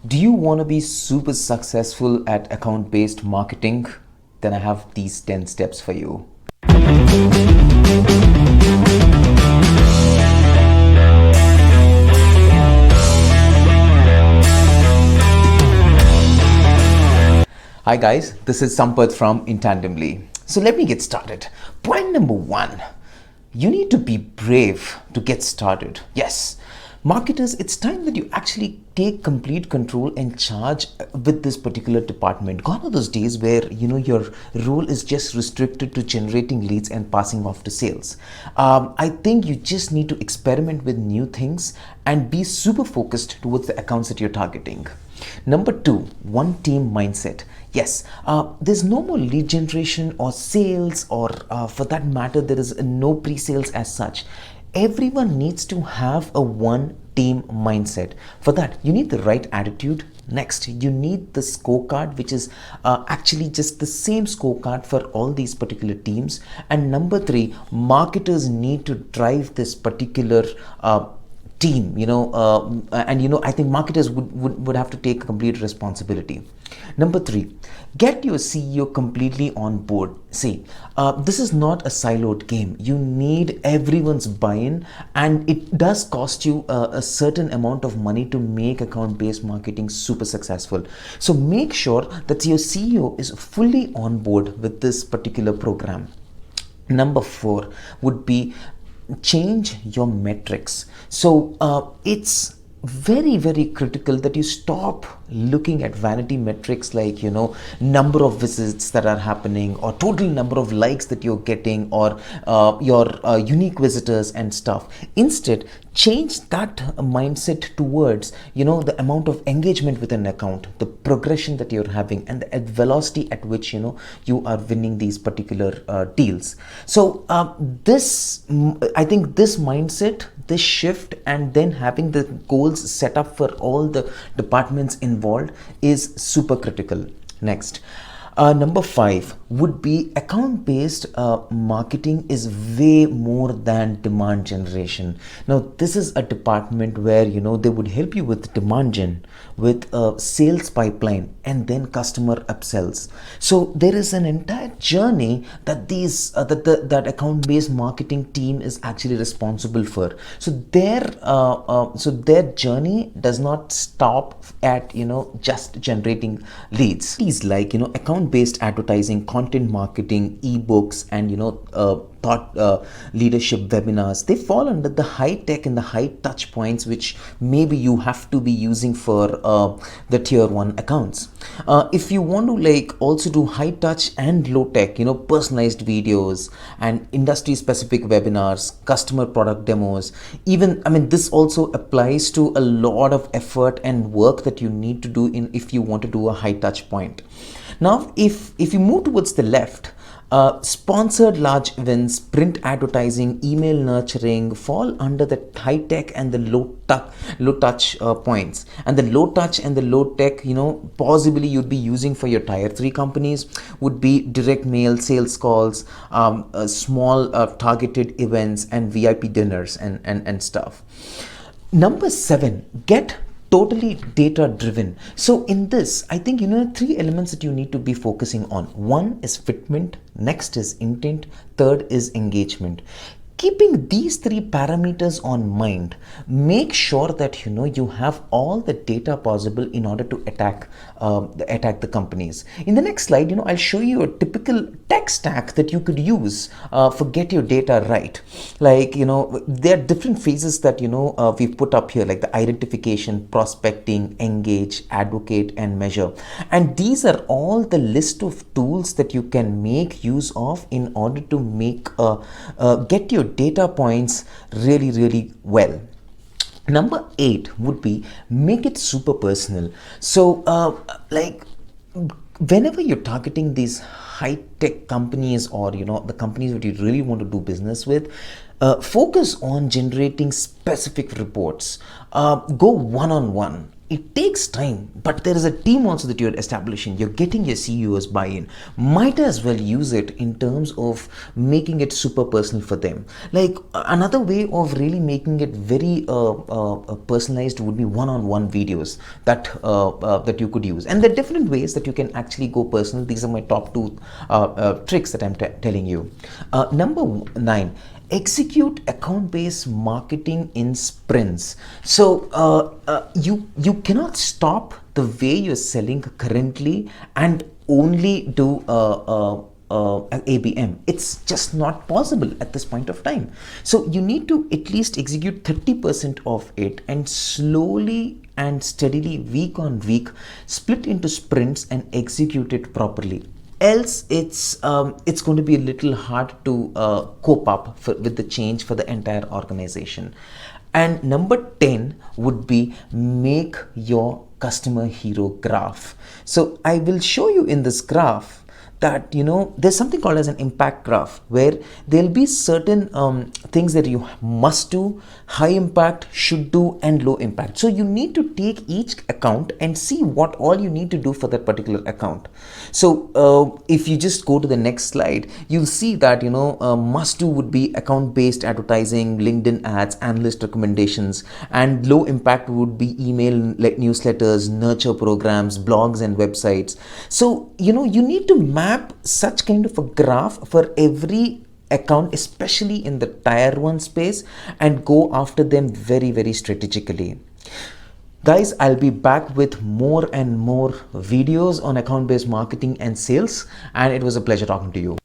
Do you want to be super successful at account based marketing? Then I have these 10 steps for you. Hi guys, this is Sampath from Intandemly. So let me get started. Point number one, you need to be brave to get started. Yes, marketers, it's time that you actually take complete control and charge with this particular department. Gone are those days where your role is just restricted to generating leads and passing off to sales. I think you just need to experiment with new things and be super focused towards the accounts that you're targeting. Number two, one team mindset. Yes, there's no more lead generation or sales, or for that matter, there is no pre sales as such. Everyone needs to have a one team mindset. For that, you need the right attitude. Next, you need the scorecard, which is actually just the same scorecard for all these particular teams. And number three, marketers need to drive this particular team, I think marketers would have to take complete responsibility. Number three, get your CEO completely on board. See, this is not a siloed game. You need everyone's buy-in, and it does cost you a certain amount of money to make account-based marketing super successful. So make sure that your CEO is fully on board with this particular program. Number four would be change your metrics. So it's very critical that you stop looking at vanity metrics like number of visits that are happening, or total number of likes that you're getting, or your unique visitors and stuff. Instead, change that mindset towards the amount of engagement with an account, the progression that you're having, and the velocity at which you are winning these particular deals. So I think this mindset, this shift, and then having the goals set up for all the departments involved is super critical. Next, number five would be account-based marketing is way more than demand generation. Now, this is a department where they would help you with demand gen, with a sales pipeline, and then customer upsells. So there is an entire journey that that account-based marketing team is actually responsible for. So their journey does not stop at just generating leads. These like account-based advertising, content marketing, ebooks, and thought leadership webinars, they fall under the high tech and the high touch points, which maybe you have to be using for the tier 1 accounts. If you want to also do high touch and low tech, personalized videos and industry specific webinars, customer product demos, this also applies to a lot of effort and work that you need to do if you want to do a high touch point. Now, if you move towards the left, sponsored large events, print advertising, email nurturing fall under the high tech and the low touch points. And the low touch and the low tech, possibly you'd be using for your tier 3 companies would be direct mail, sales calls, small targeted events, and VIP dinners and stuff. Number 7, get totally data driven. So in this, I think 3 elements that you need to be focusing on. One is fitment, next is intent, third is engagement. Keeping these 3 parameters on mind, make sure that you have all the data possible in order to attack the companies. In the next slide, I'll show you a typical tech stack that you could use for get your data right. There are different phases that we've put up here, like the identification, prospecting, engage, advocate, and measure. And these are all the list of tools that you can make use of in order to make get your data points really well. Number 8 would be make it super personal. So whenever you're targeting these high-tech companies, or the companies that you really want to do business with, focus on generating specific reports. Go one-on-one. It takes time, but there is a team also that you're establishing. You're getting your CEOs buy-in. Might as well use it in terms of making it super personal for them. Like another way of really making it very personalized would be one-on-one videos that you could use. And there are different ways that you can actually go personal. These are my top two tricks that I'm telling you. Number 9, execute account-based marketing in sprints. So you cannot stop the way you're selling currently and only do ABM. It's just not possible at this point of time. So you need to at least execute 30% of it and slowly and steadily, week on week, split into sprints and execute it properly. Else it's going to be a little hard to cope up with the change for the entire organization. And number 10 would be make your customer hero graph. So I will show you in this graph that there's something called as an impact graph, where there'll be certain things that you must do, high impact, should do, and low impact. So you need to take each account and see what all you need to do for that particular account. So if you just go to the next slide, you'll see that must do would be account based advertising, LinkedIn ads, analyst recommendations, and low impact would be email newsletters, nurture programs, blogs, and websites. So you need to map such kind of a graph for every account, especially in the tier 1 space, and go after them very, very strategically. Guys, I'll be back with more and more videos on account-based marketing and sales, and it was a pleasure talking to you.